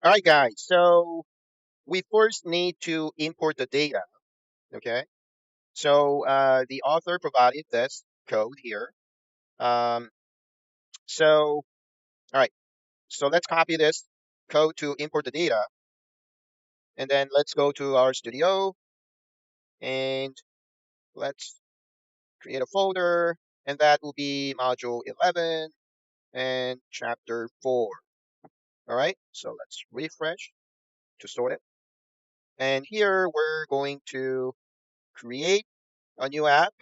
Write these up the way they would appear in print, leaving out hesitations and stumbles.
All right, guys. So we first need to import the data. Okay. So the author provided this code here. Um, so all right. So let's copy this code to import the data, and then let's go to our studio and let's create a folder, and that will be module 11 and chapter 4. All right. So let's refresh to sort it. And here we're going to create a new app,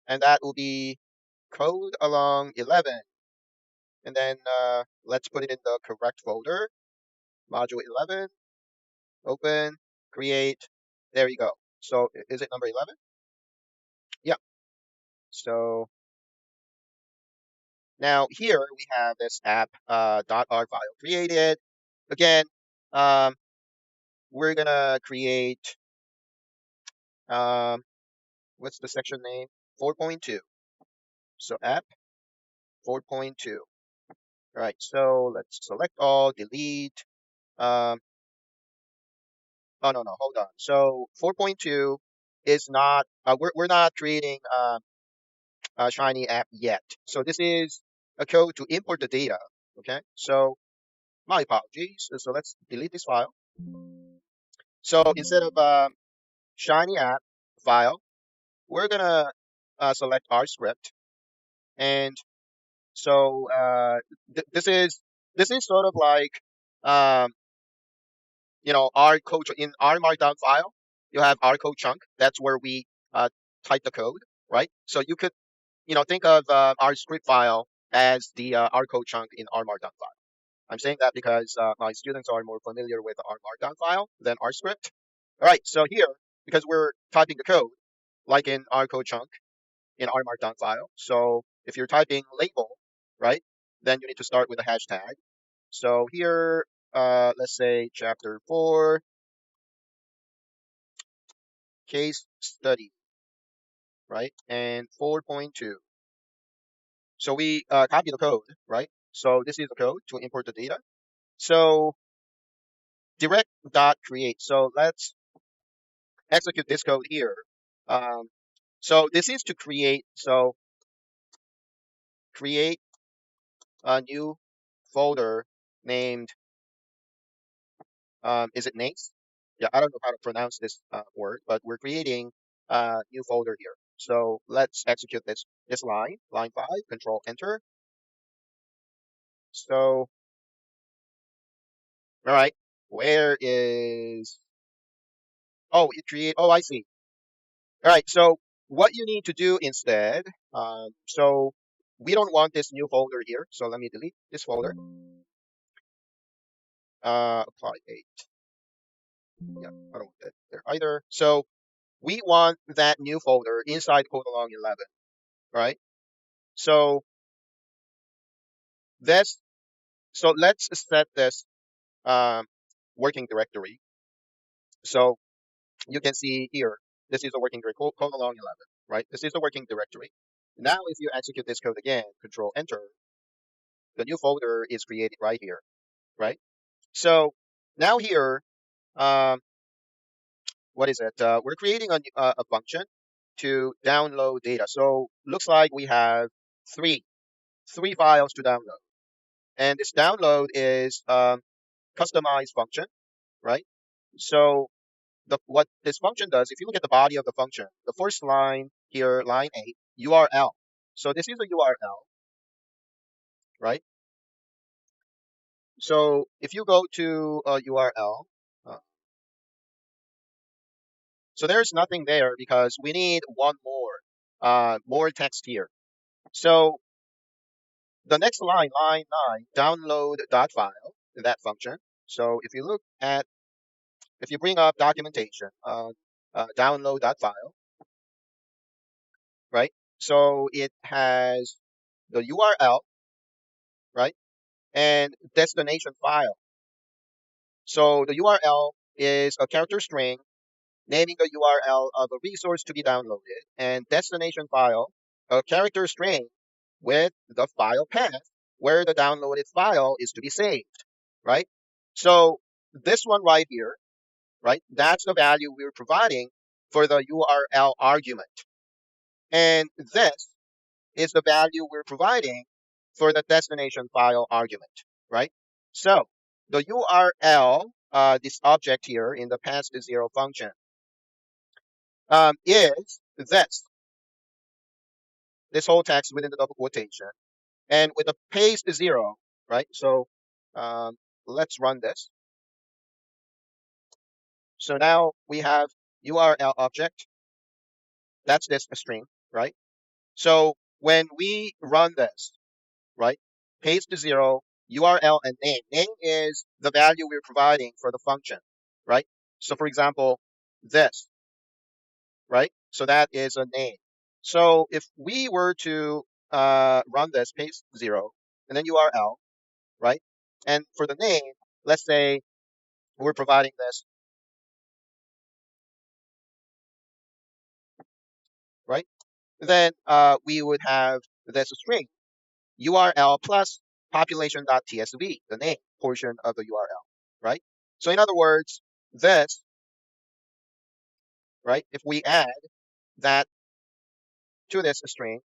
and that will be code along 11. And then let's put it in the correct folder, module 11, open, create. There you go. So is it number 11? Yeah. So now here we have this app .r file created. Again, um, we're gonna create um, what's the section name? 4.2. So app 4.2. All right. So let's select all, delete. Um, Oh, no, no, hold on. So 4.2 is not, we're not creating a Shiny app yet. So this is a code to import the data. Okay. So my apologies. So let's delete this file. So instead of Shiny app file, we're gonna select our script. And so this is sort of like um, our code in our markdown file. You have our code chunk. That's where we type the code, right? So you could think of our script file as the our code chunk in our markdown file. I'm saying that because my students are more familiar with our markdown file than our script. All right, so here, because we're typing the code like in our code chunk in our markdown file. So if you're typing label, right, then you need to start with a hashtag. So here, let's say chapter 4 case study, right, and 4.2. So we copy the code, right? So this is the code to import the data. So direct dot create. So let's execute this code here. Um, so this is to create. So create a new folder named. Is it names? Yeah, I don't know how to pronounce this word, but we're creating a new folder here. So let's execute this line 5. Control enter. So all right, where is? Oh, it create. Oh, I see. All right. So what you need to do instead, so we don't want this new folder here. So let me delete this folder. Apply 8. Yeah, I don't want that there either. So we want that new folder inside code along 11, right? So this, so let's set this um, working directory. So you can see here, this is a working directory, code along 11, right? This is the working directory. Now, if you execute this code again, control enter, the new folder is created right here, right? So now here, um, what is it? We're creating a function to download data. So looks like we have three three files to download, and this download is customized function, right? So what this function does, if you look at the body of the function, the first line here, line 8, URL. So this is a URL, right? So if you go to a URL, uh, so there's nothing there because we need one more text here. So the next line 9, download dot file, that function. So if you bring up documentation, download dot file, right? So it has the URL, right, and destination file. So the URL is a character string naming the URL of a resource to be downloaded, and destination file, a character string with the file path where the downloaded file is to be saved, right? So this one right here, right? That's the value we're providing for the URL argument. And this is the value we're providing for the destination file argument, right? So the URL, this object here in the pass to zero function, is this whole text within the double quotation, and with the paste to zero, right? So um, let's run this. So now we have URL object. That's this string, right? So when we run this, right, paste to zero, URL and name. Name is the value we're providing for the function, right? So for example, this, right? So that is a name. So if we were to run this, paste zero, and then URL, right? And for the name, let's say we're providing this, right? Then we would have this string URL plus population.tsv, the name portion of the URL, right? So in other words, this, right, if we add that to this string,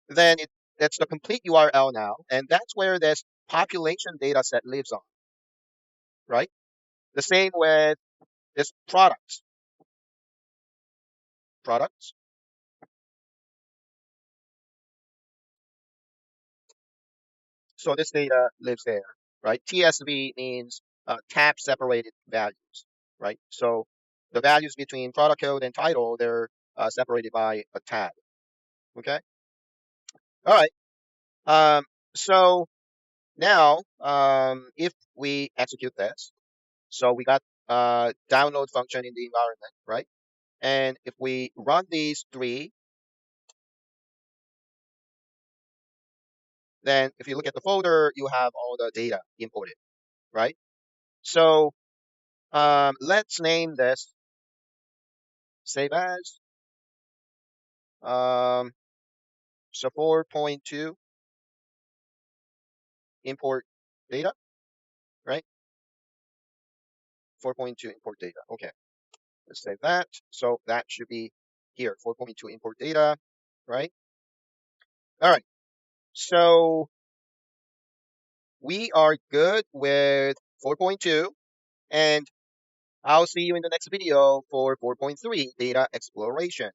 then it's the complete URL now, and that's where this population data set lives on, right? The same with this products. So this data lives there, right? TSV means tab separated values, right? So the values between product code and title, they're separated by a tab. Okay. All right. Um, so now, if we execute this, so we got download function in the environment, right? And if we run these three, then if you look at the folder, you have all the data imported, right? So let's name this save as. Um, so 4.2 import data, right? 4.2 import data. Okay, let's save that. So that should be here, 4.2 import data, right? All right. So we are good with 4.2, and I'll see you in the next video for 4.3 data exploration.